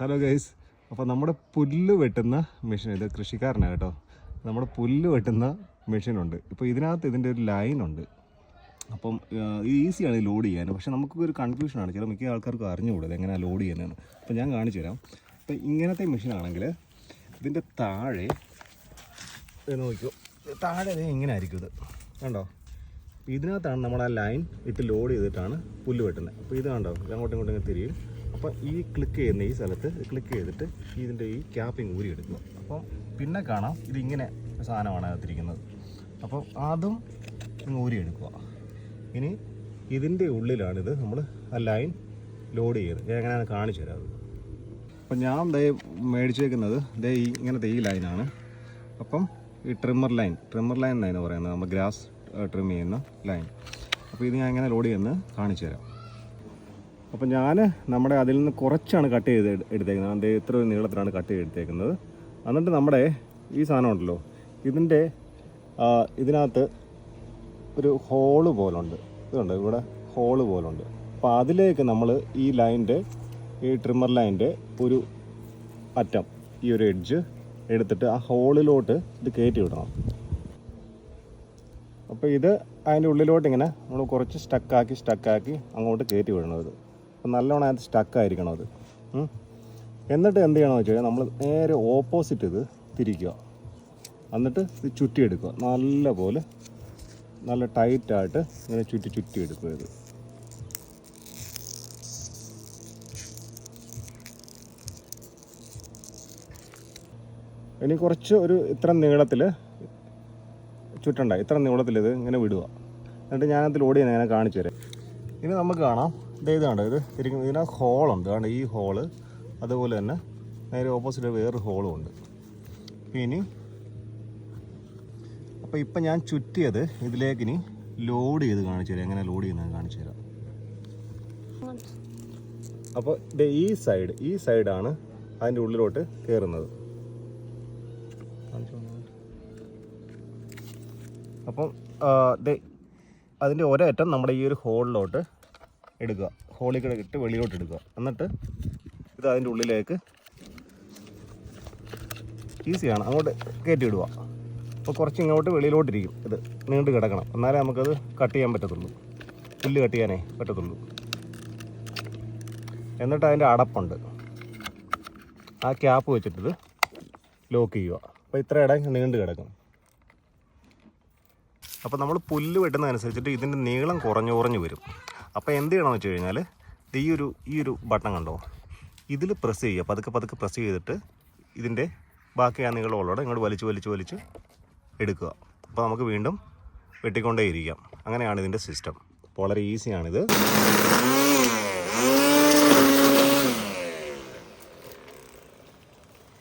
Hello guys, അപ്പോൾ നമ്മുടെ പുല്ല് വെട്ടുന്ന മെഷീൻ, ഇത് കൃഷിക്കാരനാണ് കേട്ടോ. നമ്മുടെ പുല്ല് വെട്ടുന്ന മെഷീനുണ്ട്. ഇപ്പോൾ ഇതിനകത്ത് ഇതിൻ്റെ ഒരു ലൈനുണ്ട്. അപ്പം ഈസിയാണ് ലോഡ് ചെയ്യാൻ. പക്ഷേ നമുക്കൊരു കൺഫ്യൂഷനാണ്, ചില മിക്ക ആൾക്കാർക്കും അറിഞ്ഞുകൂടത് എങ്ങനെയാണ് ലോഡ് ചെയ്യുന്നതെന്ന്. അപ്പോൾ ഞാൻ കാണിച്ചു തരാം. അപ്പോൾ ഇങ്ങനത്തെ മെഷീനാണെങ്കിൽ ഇതിൻ്റെ താഴെ നോക്കിയോ, താഴെ ഇങ്ങനെ ആയിരിക്കും ഇത് കണ്ടോ. ഇതിനകത്താണ് നമ്മൾ ആ ലൈൻ ഇട്ട് ലോഡ് ചെയ്തിട്ടാണ് പുല്ല് വെട്ടുന്നത്. അപ്പോൾ ഇത് കണ്ടോ, അങ്ങോട്ടും ഇങ്ങോട്ടും തിരിയും. അപ്പോൾ ഈ ക്ലിക്ക് ചെയ്യുന്ന ഈ സ്ഥലത്ത് ക്ലിക്ക് ചെയ്തിട്ട് ഇതിൻ്റെ ഈ ക്യാപ്പിംഗ് ഊരി എടുക്കുക. അപ്പം പിന്നെ കാണാം ഇതിങ്ങനെ സാധനമാണ് അകത്തിരിക്കുന്നത്. അപ്പം അതും ഊരി എടുക്കുക. ഇനി ഇതിൻ്റെ ഉള്ളിലാണിത് നമ്മൾ ആ ലൈൻ ലോഡ് ചെയ്യുന്നത്. ഞാൻ എങ്ങനെയാണ് കാണിച്ചു തരാം. അപ്പം ഞാൻ മേടിച്ചേക്കുന്നത് ഇങ്ങനത്തെ ഈ ലൈനാണ്. അപ്പം ഈ ട്രിമ്മർ ലൈൻ എന്നാണ് പറയുന്നത്, നമ്മൾ ഗ്രാസ് ട്രിം ചെയ്യുന്ന ലൈൻ. അപ്പോൾ ഇത് ഞാൻ എങ്ങനെ ലോഡ് ചെയ്യുന്നത് കാണിച്ചു തരാം. അപ്പം ഞാൻ നമ്മുടെ അതിൽ നിന്ന് കുറച്ചാണ് കട്ട് ചെയ്ത് എടുത്തേക്കുന്നത്. അതിൻ്റെ ഇത്ര നീളത്തിലാണ് കട്ട് ചെയ്ത് എടുത്തേക്കുന്നത്. എന്നിട്ട് നമ്മുടെ ഈ സാധനം ഉണ്ടല്ലോ, ഇതിനകത്ത് ഒരു ഹോള് പോലുണ്ട്. ഇതുണ്ട്, ഇവിടെ ഹോള് പോലുണ്ട്. അപ്പോൾ അതിലേക്ക് നമ്മൾ ഈ ലൈൻ്റെ, ഈ ട്രിമ്മർ ലൈൻ്റെ ഒരു അറ്റം, ഈ ഒരു എഡ്ജ് എടുത്തിട്ട് ആ ഹോളിലോട്ട് ഇത് കയറ്റി വിടണം. അപ്പോൾ ഇത് അതിൻ്റെ ഉള്ളിലോട്ട് ഇങ്ങനെ നമ്മൾ കുറച്ച് സ്റ്റക്കാക്കി അങ്ങോട്ട് കയറ്റി വിടണത്. അപ്പം നല്ലോണം അതിനകത്ത് സ്റ്റക്കായിരിക്കണം അത്. എന്നിട്ട് എന്ത് ചെയ്യണമെന്ന് വെച്ച് കഴിഞ്ഞാൽ നമ്മൾ നേരെ ഓപ്പോസിറ്റ് ഇത് തിരിക്കുക. എന്നിട്ട് ഇത് ചുറ്റിയെടുക്കുക. നല്ല ടൈറ്റായിട്ട് ഇങ്ങനെ ചുറ്റി എടുക്കുക. ഇത് ഇനി കുറച്ച് ഇത്ര നീളത്തിൽ ചുറ്റണ്ട, ഇത്ര നീളത്തിൽ ഇത് ഇങ്ങനെ വിടുക. എന്നിട്ട് ഞാനത് ലോഡ് ചെയ്യുന്നത് ഞാൻ കാണിച്ചു തരാം. ഇനി നമുക്ക് കാണാം, ഇത് കണ്ടോ, ഇത് തിരിക്കും. ഇതിനകത്ത് ഹോളുണ്ട്. കാരണം ഈ ഹോള്, അതുപോലെ തന്നെ നേരെ ഓപ്പോസിറ്റ് വേറൊരു ഹോളും ഉണ്ട്. അപ്പോൾ ഇപ്പം ഞാൻ ചുറ്റിയത് ഇതിലേക്ക് ഇനി ലോഡ് ചെയ്ത് കാണിച്ചു തരാം. എങ്ങനെ ലോഡ് ചെയ്യുന്നത് കാണിച്ചു തരാം. അപ്പോൾ ഈ സൈഡാണ് അതിൻ്റെ ഉള്ളിലോട്ട് കയറുന്നത്. അപ്പം അതിൻ്റെ ഒരറ്റം നമ്മുടെ ഈ ഒരു ഹോളിലോട്ട് എടുക്കുക, ഹോളിൽ കൂടെ ഇട്ട് വെളിയിലോട്ട് എടുക്കുക. എന്നിട്ട് ഇത് അതിൻ്റെ ഉള്ളിലേക്ക് ഈസിയാണ് അങ്ങോട്ട് കയറ്റി ഇടുക. അപ്പോൾ കുറച്ച് ഇങ്ങോട്ട് വെളിയിലോട്ടിരിക്കും, ഇത് നീണ്ട് കിടക്കണം. എന്നാലേ നമുക്കത് കട്ട് ചെയ്യാൻ പറ്റത്തുള്ളൂ, പുല്ല് കട്ട് ചെയ്യാനേ പറ്റത്തുള്ളൂ. എന്നിട്ട് അതിൻ്റെ അടപ്പുണ്ട്, ആ ക്യാപ്പ് വെച്ചിട്ടിത് ലോക്ക് ചെയ്യുക. അപ്പോൾ ഇത്ര ഇടം നീണ്ട് കിടക്കും. അപ്പോൾ നമ്മൾ പുല്ല് വെട്ടുന്നതനുസരിച്ചിട്ട് ഇതിൻ്റെ നീളം കുറഞ്ഞു വരും. അപ്പോൾ എന്ത് ചെയ്യണമെന്ന് വെച്ച് കഴിഞ്ഞാൽ ഈ ഒരു ബട്ടൺ കണ്ടോ, ഇതിൽ പ്രസ് ചെയ്യുക. പതുക്കെ പ്രസ് ചെയ്തിട്ട് ഇതിൻ്റെ ബാക്കി ആ നീളമുള്ളവിടെ ഇങ്ങോട്ട് വലിച്ച് എടുക്കുക. അപ്പോൾ നമുക്ക് വീണ്ടും വെട്ടിക്കൊണ്ടേയിരിക്കാം. അങ്ങനെയാണ് ഇതിൻ്റെ സിസ്റ്റം. വളരെ ഈസിയാണിത്.